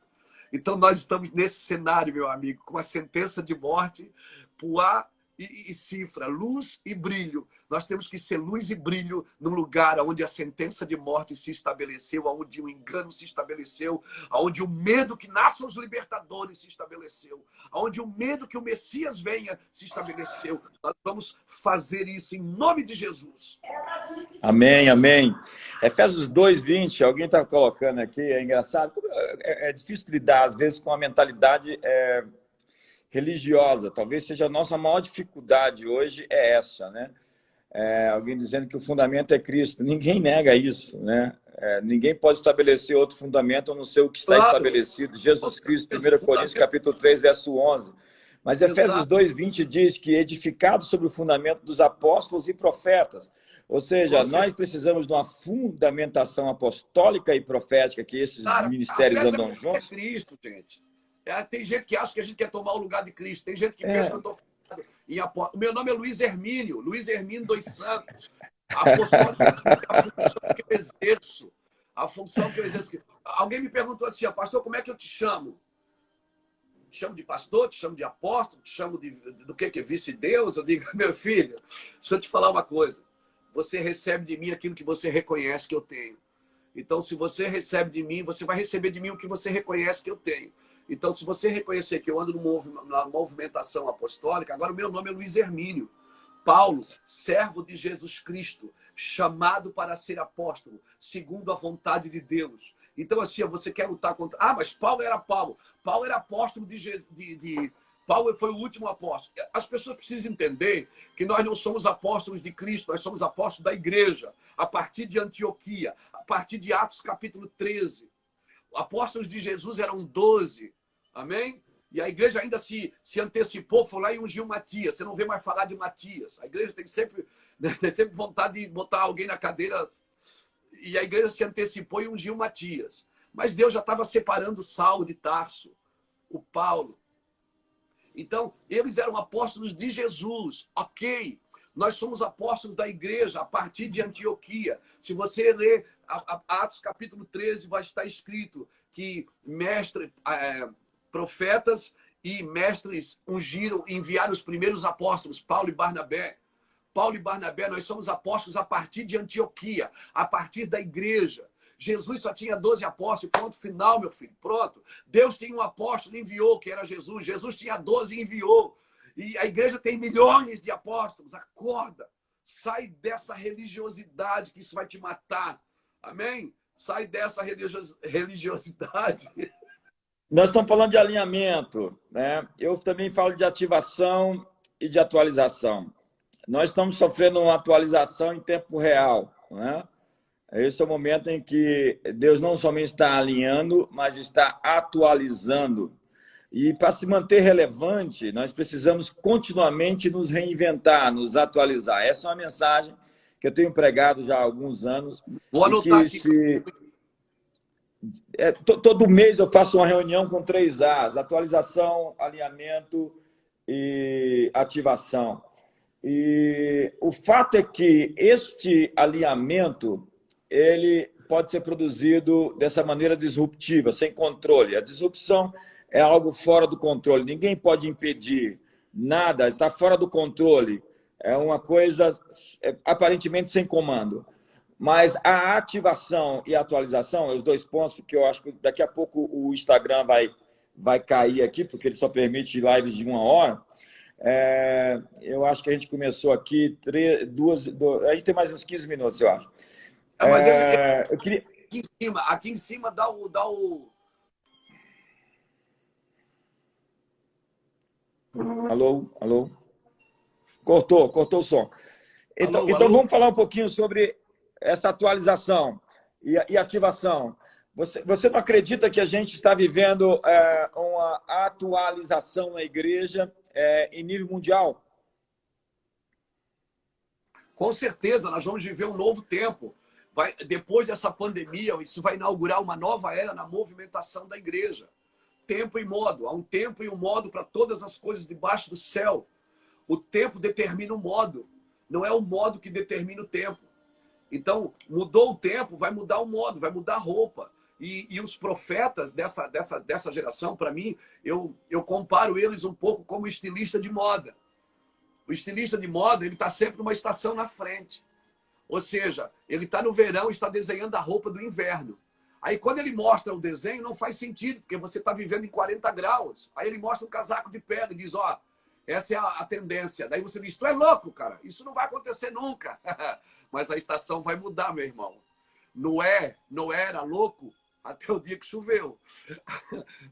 Então, nós estamos nesse cenário, meu amigo, com a sentença de morte, Poá e Cifra, luz e brilho. Nós temos que ser luz e brilho num lugar onde a sentença de morte se estabeleceu, onde o engano se estabeleceu, onde o medo que nascem os libertadores se estabeleceu, onde o medo que o Messias venha se estabeleceu. Nós vamos fazer isso em nome de Jesus. Amém, amém. Efésios 2:20, alguém está colocando aqui, é engraçado. É difícil lidar, às vezes, com a mentalidade religiosa. Talvez seja a nossa maior dificuldade hoje é essa, né? Alguém dizendo que o fundamento é Cristo. Ninguém nega isso, né? Ninguém pode estabelecer outro fundamento a não ser o que está estabelecido. Jesus Cristo, 1 Coríntios capítulo 3, verso 11. Mas Efésios 2:20 diz que edificado sobre o fundamento dos apóstolos e profetas. Ou seja, nós precisamos de uma fundamentação apostólica e profética, que esses ministérios andam juntos. É Cristo, gente. Tem gente que acha que a gente quer tomar o lugar de Cristo. Tem gente que pensa que eu estou falando em apóstolo. O meu nome é Luiz Hermínio dos Santos. Apostólico é a função que eu exerço. A função que eu exerço. Alguém me perguntou assim, pastor, como é que eu te chamo? Te chamo de pastor, te chamo de apóstolo, te chamo do que é vice-deus? Eu digo, meu filho, deixa eu te falar uma coisa. Você recebe de mim aquilo que você reconhece que eu tenho. Então, se você recebe de mim, você vai receber de mim o que você reconhece que eu tenho. Então, se você reconhecer que eu ando na movimentação apostólica, agora o meu nome é Luiz Hermínio. Paulo, servo de Jesus Cristo, chamado para ser apóstolo, segundo a vontade de Deus. Então, assim, você quer lutar contra... mas Paulo era Paulo. Paulo era apóstolo Paulo foi o último apóstolo. As pessoas precisam entender que nós não somos apóstolos de Cristo, nós somos apóstolos da igreja, a partir de Antioquia, a partir de Atos capítulo 13. Apóstolos de Jesus eram 12. Amém? E a igreja ainda se antecipou, foi lá e ungiu Matias. Você não vê mais falar de Matias. A igreja tem sempre vontade de botar alguém na cadeira. E a igreja se antecipou e ungiu Matias. Mas Deus já estava separando Saulo de Tarso, o Paulo. Então, eles eram apóstolos de Jesus. Ok. Nós somos apóstolos da igreja a partir de Antioquia. Se você ler Atos capítulo 13, vai estar escrito que profetas e mestres enviaram os primeiros apóstolos, Paulo e Barnabé. Paulo e Barnabé, nós somos apóstolos a partir de Antioquia, a partir da igreja. Jesus só tinha 12 apóstolos, ponto final, meu filho, pronto. Deus tinha um apóstolo e enviou, que era Jesus. Jesus tinha 12 e enviou. E a igreja tem milhões de apóstolos. Acorda, sai dessa religiosidade, que isso vai te matar. Amém? Sai dessa religiosidade. Nós estamos falando de alinhamento, né? Eu também falo de ativação e de atualização. Nós estamos sofrendo uma atualização em tempo real, né? Esse é o momento em que Deus não somente está alinhando, mas está atualizando. E para se manter relevante, nós precisamos continuamente nos reinventar, nos atualizar. Essa é uma mensagem que eu tenho pregado já há alguns anos. Vou anotar aqui. Todo mês eu faço uma reunião com 3 A's: atualização, alinhamento e ativação. E o fato é que este alinhamento ele pode ser produzido dessa maneira disruptiva, sem controle. A disrupção é algo fora do controle. Ninguém pode impedir nada, está fora do controle. É uma coisa aparentemente sem comando. Mas a ativação e a atualização, os 2 pontos, porque eu acho que daqui a pouco o Instagram vai cair aqui, porque ele só permite lives de 1 hora. Eu acho que a gente começou aqui, a gente tem mais uns 15 minutos, eu acho. Mas eu queria... Aqui em cima dá o... Alô? Cortou o som. Então vamos falar um pouquinho sobre essa atualização e ativação. Você não acredita que a gente está vivendo uma atualização na igreja em nível mundial? Com certeza, nós vamos viver um novo tempo. Depois dessa pandemia, isso vai inaugurar uma nova era na movimentação da igreja. Tempo e modo. Há um tempo e um modo para todas as coisas debaixo do céu. O tempo determina o modo. Não é o modo que determina o tempo. Então, mudou o tempo, vai mudar o modo, vai mudar a roupa. E os profetas dessa geração, para mim, eu comparo eles um pouco como estilista de moda. O estilista de moda, ele está sempre numa estação na frente. Ou seja, ele está no verão e está desenhando a roupa do inverno. Aí, quando ele mostra o desenho, não faz sentido, porque você está vivendo em 40 graus. Aí ele mostra um casaco de pele e diz, ó, essa é a tendência. Daí você diz, tu é louco, cara. Isso não vai acontecer nunca. Mas a estação vai mudar, meu irmão. Noé era louco até o dia que choveu.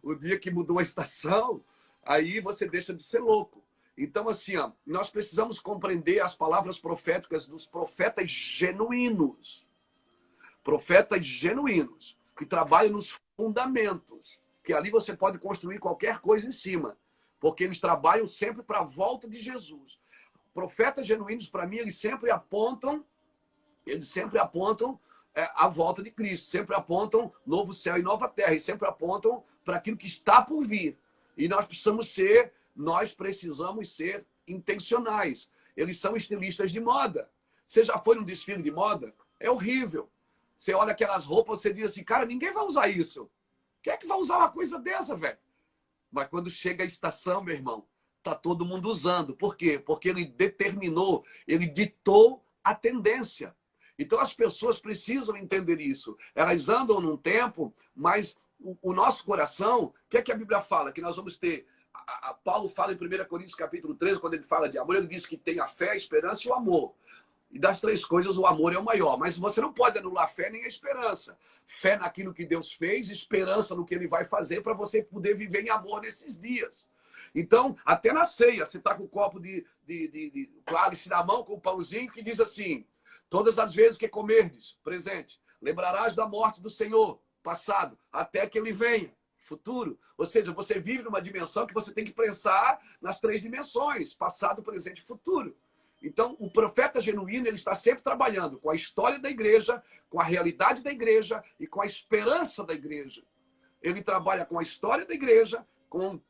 O dia que mudou a estação, aí você deixa de ser louco. Então, assim, ó, nós precisamos compreender as palavras proféticas dos profetas genuínos. Profetas genuínos, que trabalham nos fundamentos, que ali você pode construir qualquer coisa em cima, porque eles trabalham sempre para a volta de Jesus. Profetas genuínos, para mim, eles sempre apontam a volta de Cristo, sempre apontam novo céu e nova terra, e sempre apontam para aquilo que está por vir. E nós precisamos ser intencionais. Eles são estilistas de moda. Você já foi num desfile de moda? É horrível. Você olha aquelas roupas, você diz assim, cara, ninguém vai usar isso. Quem é que vai usar uma coisa dessa, velho? Mas quando chega a estação, meu irmão, tá todo mundo usando. Por quê? Porque ele determinou, ele ditou a tendência. Então as pessoas precisam entender isso. Elas andam num tempo, mas o nosso coração, o que é que a Bíblia fala? Que nós vamos ter... Paulo fala em 1 Coríntios capítulo 13, quando ele fala de amor, ele diz que tem a fé, a esperança e o amor. E das três coisas, o amor é o maior. Mas você não pode anular a fé nem a esperança. Fé naquilo que Deus fez, esperança no que Ele vai fazer para você poder viver em amor nesses dias. Então, até na ceia, você está com o copo de cálice na mão, com o pãozinho, que diz assim, todas as vezes que comerdes, presente, lembrarás da morte do Senhor, passado, até que Ele venha, futuro. Ou seja, você vive numa dimensão que você tem que pensar nas três dimensões, passado, presente e futuro. Então, o profeta genuíno, ele está sempre trabalhando com a história da igreja, com a realidade da igreja e com a esperança da igreja. Ele trabalha com a história da igreja, com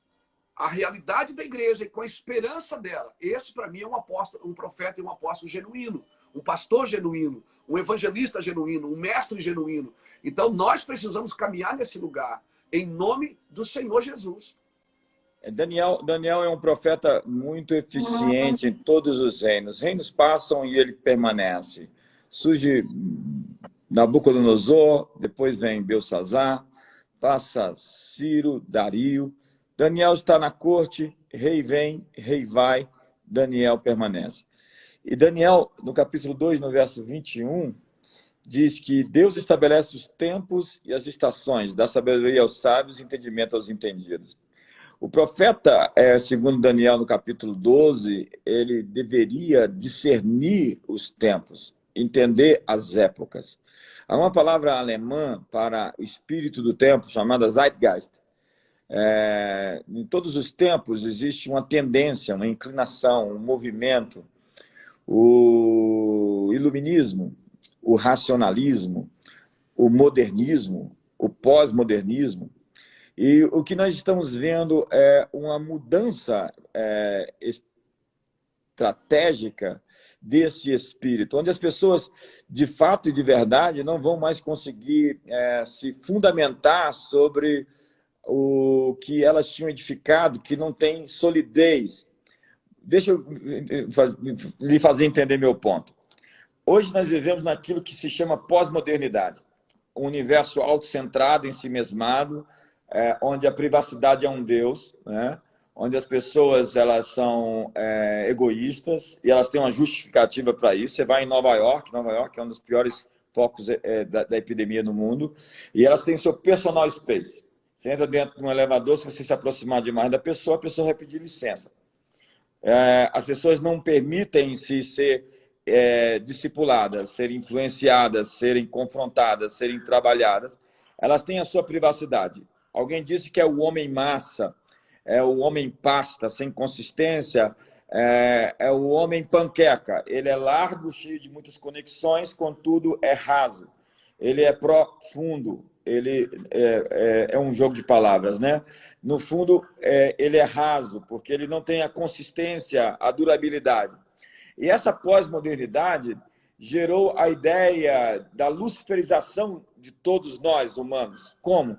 a realidade da igreja e com a esperança dela. Esse, para mim, é um apóstolo, um profeta e um apóstolo genuíno, um pastor genuíno, um evangelista genuíno, um mestre genuíno. Então, nós precisamos caminhar nesse lugar, em nome do Senhor Jesus. Daniel é um profeta muito eficiente em todos os reinos. Os reinos passam e ele permanece. Surge Nabucodonosor, depois vem Belsazar, passa Ciro, Dario. Daniel está na corte, rei vem, rei vai, Daniel permanece. E Daniel, no capítulo 2, no verso 21, diz que Deus estabelece os tempos e as estações, dá sabedoria aos sábios e entendimento aos entendidos. O profeta, segundo Daniel, no capítulo 12, ele deveria discernir os tempos, entender as épocas. Há uma palavra alemã para o espírito do tempo, chamada Zeitgeist. Em todos os tempos existe uma tendência, uma inclinação, um movimento. O iluminismo, o racionalismo, o modernismo, o pós-modernismo. E o que nós estamos vendo é uma mudança estratégica desse espírito, onde as pessoas, de fato e de verdade, não vão mais conseguir se fundamentar sobre o que elas tinham edificado, que não tem solidez. Deixa eu lhe fazer entender meu ponto. Hoje nós vivemos naquilo que se chama pós-modernidade, um universo autocentrado, ensimesmado, onde a privacidade é um Deus, né? Onde as pessoas elas são egoístas e elas têm uma justificativa para isso. Você vai em Nova York é um dos piores focos da epidemia no mundo, e elas têm seu personal space. Você entra dentro de um elevador, se você se aproximar demais da pessoa, a pessoa vai pedir licença. As pessoas não permitem-se ser discipuladas, serem influenciadas, serem confrontadas, serem trabalhadas. Elas têm a sua privacidade. Alguém disse que é o homem massa, é o homem pasta, sem consistência, é o homem panqueca. Ele é largo, cheio de muitas conexões, contudo é raso. Ele é profundo, ele é um jogo de palavras, né? No fundo, ele é raso, porque ele não tem a consistência, a durabilidade. E essa pós-modernidade, gerou a ideia da luciferização de todos nós, humanos. Como?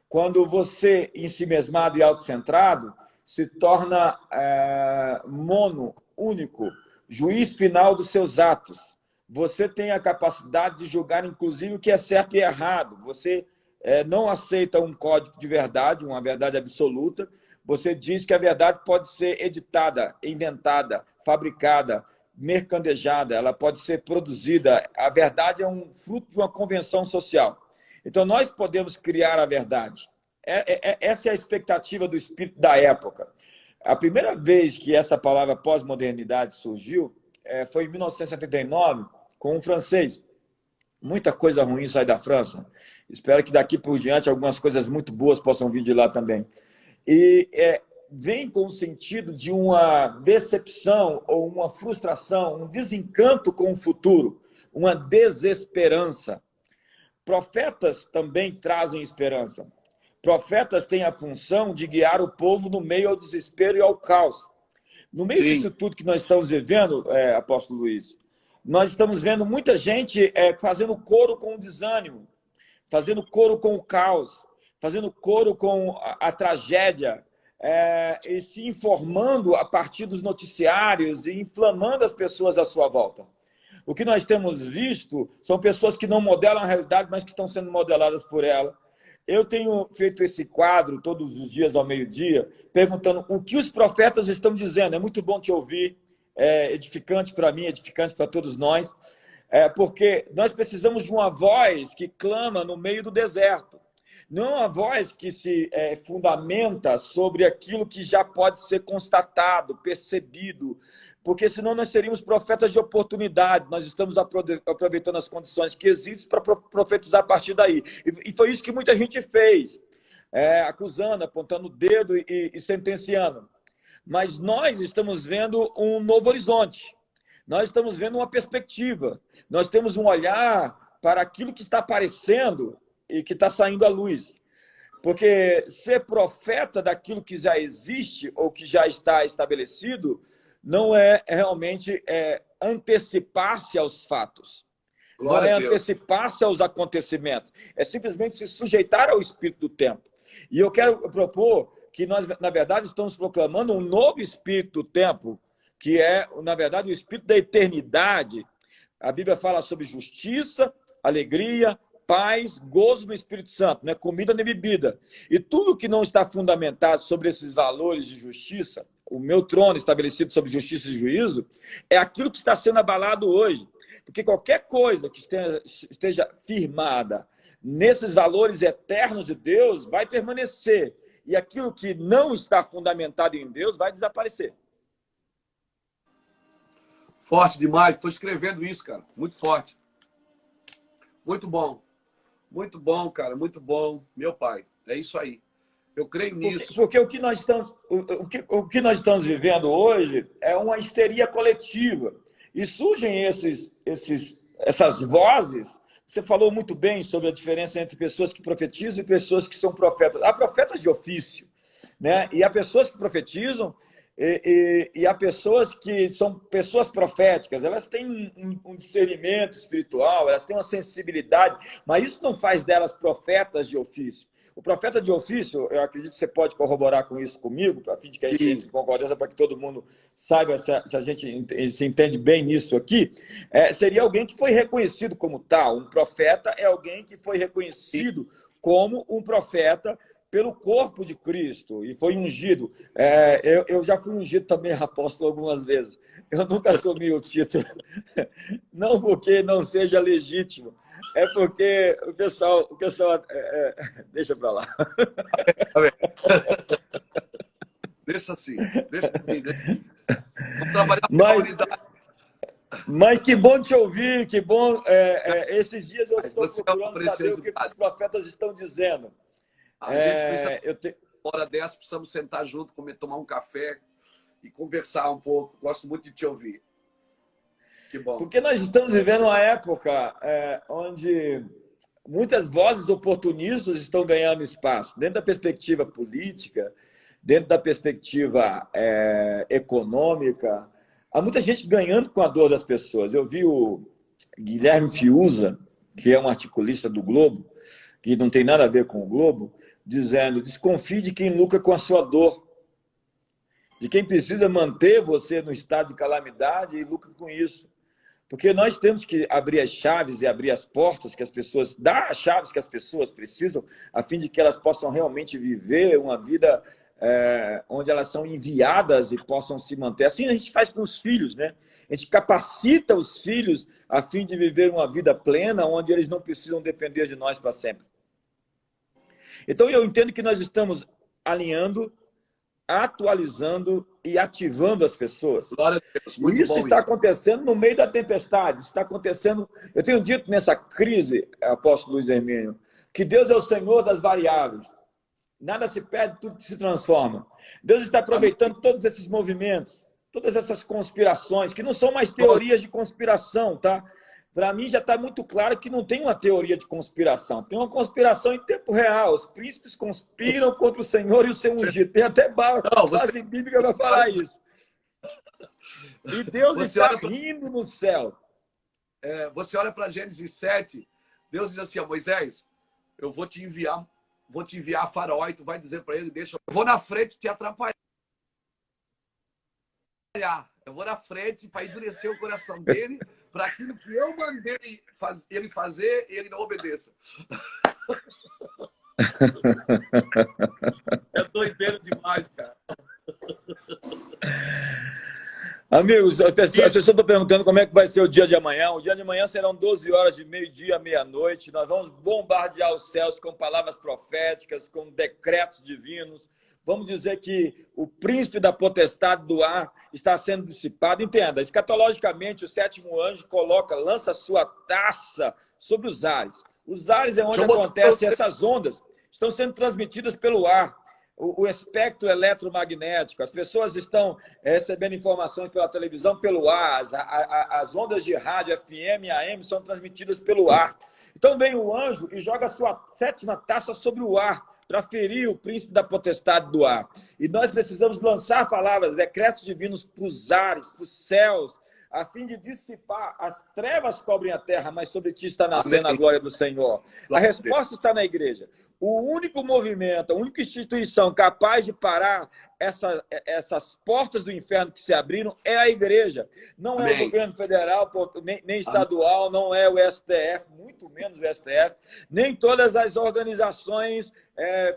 Quando você, em si mesmado e autocentrado, se torna mono, único, juiz final dos seus atos. Você tem a capacidade de julgar, inclusive, o que é certo e errado. Você não aceita um código de verdade, uma verdade absoluta. Você diz que a verdade pode ser editada, inventada, fabricada, mercandejada, ela pode ser produzida. A verdade é um fruto de uma convenção social. Então, nós podemos criar a verdade. Essa é a expectativa do espírito da época. A primeira vez que essa palavra pós-modernidade surgiu foi em 1979, com um francês. Muita coisa ruim sai da França. Espero que daqui por diante algumas coisas muito boas possam vir de lá também. E vem com o sentido de uma decepção ou uma frustração, um desencanto com o futuro, uma desesperança. Profetas também trazem esperança. Profetas têm a função de guiar o povo no meio ao desespero e ao caos. No meio disso tudo que nós estamos vivendo, apóstolo Luiz, nós estamos vendo muita gente fazendo coro com o desânimo, fazendo coro com o caos, fazendo coro com a tragédia, e se informando a partir dos noticiários e inflamando as pessoas à sua volta. O que nós temos visto são pessoas que não modelam a realidade, mas que estão sendo modeladas por ela. Eu tenho feito esse quadro todos os dias ao meio-dia, perguntando o que os profetas estão dizendo. É muito bom te ouvir, é edificante para mim, edificante para todos nós, porque nós precisamos de uma voz que clama no meio do deserto. Não uma voz que se fundamenta sobre aquilo que já pode ser constatado, percebido, porque senão nós seríamos profetas de oportunidade. Nós estamos aproveitando as condições que existem para profetizar a partir daí. E foi isso que muita gente fez, acusando, apontando o dedo e sentenciando. Mas nós estamos vendo um novo horizonte. Nós estamos vendo uma perspectiva. Nós temos um olhar para aquilo que está aparecendo e que está saindo à luz. Porque ser profeta daquilo que já existe ou que já está estabelecido não é realmente antecipar-se aos fatos. Glória não é antecipar-se aos acontecimentos. É simplesmente se sujeitar ao espírito do tempo. E eu quero propor que nós, na verdade, estamos proclamando um novo espírito do tempo, que é, na verdade, o espírito da eternidade. A Bíblia fala sobre justiça, alegria, paz, gozo no Espírito Santo, não é comida nem bebida. E tudo que não está fundamentado sobre esses valores de justiça, o meu trono estabelecido sobre justiça e juízo, é aquilo que está sendo abalado hoje. Porque qualquer coisa que esteja firmada nesses valores eternos de Deus vai permanecer. E aquilo que não está fundamentado em Deus vai desaparecer. Forte demais. Estou escrevendo isso, cara. Muito forte. Muito bom. Muito bom, cara. Muito bom. Meu pai. É isso aí. Eu creio nisso. Porque o que nós estamos vivendo hoje é uma histeria coletiva. E surgem essas vozes. Você falou muito bem sobre a diferença entre pessoas que profetizam e pessoas que são profetas. Há profetas de ofício, né? E há pessoas que profetizam e há pessoas que são pessoas proféticas. Elas têm um discernimento espiritual, elas têm uma sensibilidade, mas isso não faz delas profetas de ofício. O profeta de ofício, eu acredito que você pode corroborar com isso comigo, a fim de que a gente entre em concordância, para que todo mundo saiba se a gente se entende bem nisso aqui, seria alguém que foi reconhecido como tal. Um profeta é alguém que foi reconhecido como um profeta pelo corpo de Cristo e foi ungido. Eu já fui ungido também, apóstolo, algumas vezes. Eu nunca assumi o título, não porque não seja legítimo, é porque o pessoal deixa para lá. Deixa assim, deixa assim. Vamos trabalhar com a unidade. Mas que bom te ouvir, que bom. Esses dias eu estou procurando saber o que os profetas estão dizendo. A gente precisa, hora dessa, precisamos sentar junto, tomar um café e conversar um pouco. Gosto muito de te ouvir. Que bom. Porque nós estamos vivendo uma época onde muitas vozes oportunistas estão ganhando espaço, dentro da perspectiva política, dentro da perspectiva econômica. Há muita gente ganhando com a dor das pessoas. Eu vi o Guilherme Fiuza, que é um articulista do Globo, que não tem nada a ver com o Globo, dizendo: desconfie de quem lucra com a sua dor, de quem precisa manter você no estado de calamidade e lucra com isso. Porque nós temos que abrir as chaves e abrir as portas que as pessoas, dar as chaves que as pessoas precisam, a fim de que elas possam realmente viver uma vida onde elas são enviadas e possam se manter. Assim a gente faz com os filhos, né? A gente capacita os filhos a fim de viver uma vida plena, onde eles não precisam depender de nós para sempre. Então eu entendo que nós estamos alinhando, atualizando e ativando as pessoas. Glória a Deus, muito Isso bom está isso. acontecendo no meio da tempestade, está acontecendo... Eu tenho dito nessa crise, apóstolo Luiz Hermínio, que Deus é o Senhor das variáveis. Nada se perde, tudo se transforma. Deus está aproveitando todos esses movimentos, todas essas conspirações, que não são mais teorias de conspiração, tá? Para mim já está muito claro que não tem uma teoria de conspiração. Tem uma conspiração em tempo real. Os príncipes conspiram contra o Senhor e o seu ungido. Tem até base bíblica para falar isso. E Deus está rindo no céu. Você olha para Gênesis 7, Deus diz assim: Moisés, eu vou te enviar a Faraó, e tu vai dizer para ele: deixa, eu vou na frente te atrapalhar. Eu vou na frente para endurecer o coração dele, para aquilo que eu mandei ele fazer, ele não obedeça. É doideiro demais, cara. Amigos, as pessoas estão perguntando como é que vai ser o dia de amanhã. O dia de amanhã serão 12 horas, de meio-dia à meia-noite. Nós vamos bombardear os céus com palavras proféticas, com decretos divinos. Vamos dizer que o príncipe da potestade do ar está sendo dissipado. Entenda, escatologicamente, o sétimo anjo lança sua taça sobre os ares. Os ares é onde acontecem essas ondas. Estão sendo transmitidas pelo ar. O espectro eletromagnético, as pessoas estão recebendo informações pela televisão, pelo ar, as ondas de rádio FM e AM são transmitidas pelo ar. Então vem o anjo e joga a sua sétima taça sobre o ar, para ferir o príncipe da potestade do ar. E nós precisamos lançar palavras, decretos divinos para os ares, para os céus, a fim de dissipar. As trevas cobrem a terra, mas sobre ti está nascendo a glória do Senhor. A resposta está na igreja. O único movimento, a única instituição capaz de parar essas portas do inferno que se abriram é a igreja. Não é o governo federal, nem estadual, não é o STF, muito menos o STF, nem todas as organizações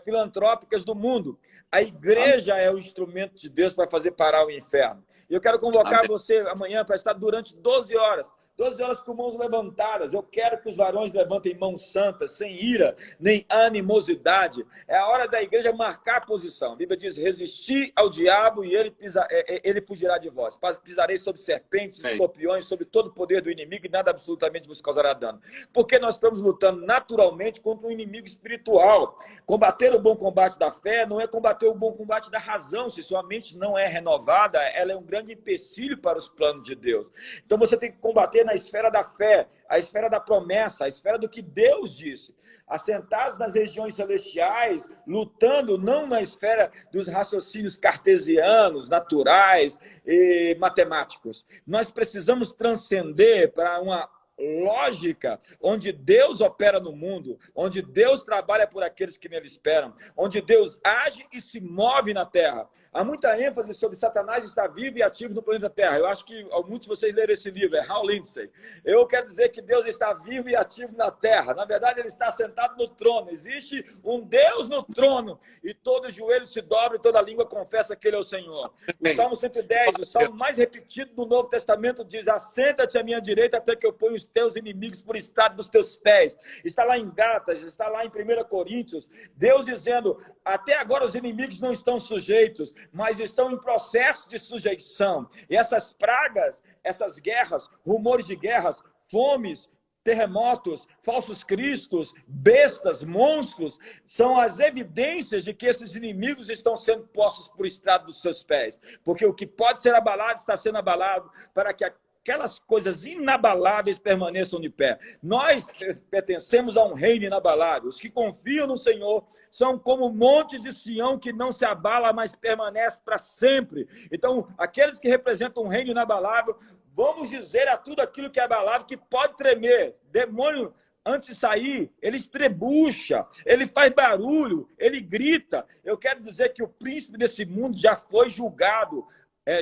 filantrópicas do mundo. A igreja é o instrumento de Deus para fazer parar o inferno. E eu quero convocar você amanhã para estar durante 12 horas. 12 horas com mãos levantadas. Eu quero que os varões levantem mãos santas, sem ira, nem animosidade. É a hora da igreja marcar a posição. A Bíblia diz: resistir ao diabo e ele fugirá de vós. Pisarei sobre serpentes, escorpiões, sobre todo o poder do inimigo e nada absolutamente vos causará dano. Porque nós estamos lutando naturalmente contra um inimigo espiritual. Combater o bom combate da fé não é combater o bom combate da razão. Se sua mente não é renovada, ela é um grande empecilho para os planos de Deus. Então você tem que combater na esfera da fé, a esfera da promessa, a esfera do que Deus disse. Assentados nas regiões celestiais, lutando não na esfera dos raciocínios cartesianos, naturais e matemáticos. Nós precisamos transcender para uma lógica, onde Deus opera no mundo, onde Deus trabalha por aqueles que nele esperam, onde Deus age e se move na terra. Há muita ênfase sobre Satanás estar vivo e ativo no planeta Terra. Eu acho que muitos de vocês leram esse livro, é Hal Lindsey. Eu quero dizer que Deus está vivo e ativo na terra. Na verdade, ele está sentado no trono. Existe um Deus no trono e todo joelho se dobra e toda língua confessa que ele é o Senhor. O Salmo 110, o salmo mais repetido do Novo Testamento, diz: assenta-te à minha direita até que eu ponha os teus inimigos por estrado dos teus pés. Está lá em Gálatas, está lá em 1 Coríntios, Deus dizendo: até agora os inimigos não estão sujeitos, mas estão em processo de sujeição. E essas pragas, essas guerras, rumores de guerras, fomes, terremotos, falsos cristos, bestas, monstros, são as evidências de que esses inimigos estão sendo postos por estrado dos seus pés. Porque o que pode ser abalado está sendo abalado, para que aquelas coisas inabaláveis permaneçam de pé. Nós pertencemos a um reino inabalável. Os que confiam no Senhor são como o monte de Sião que não se abala, mas permanece para sempre. Então, aqueles que representam um reino inabalável, vamos dizer a tudo aquilo que é abalável, que pode tremer. Demônio, antes de sair, ele estrebucha, ele faz barulho, ele grita. Eu quero dizer que o príncipe desse mundo já foi julgado.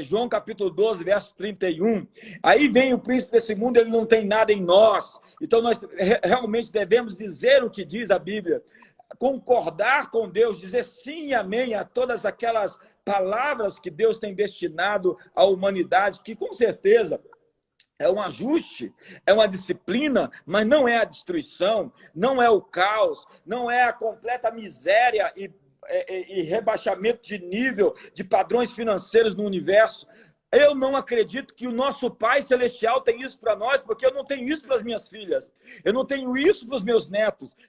João capítulo 12, verso 31. Aí vem o príncipe desse mundo, ele não tem nada em nós. Então nós realmente devemos dizer o que diz a Bíblia, concordar com Deus, dizer sim e amém a todas aquelas palavras que Deus tem destinado à humanidade, que com certeza é um ajuste, é uma disciplina, mas não é a destruição, não é o caos, não é a completa miséria e rebaixamento de nível, de padrões financeiros no universo. Eu não acredito que o nosso Pai Celestial tem isso para nós, porque eu não tenho isso para as minhas filhas, eu não tenho isso para os meus netos.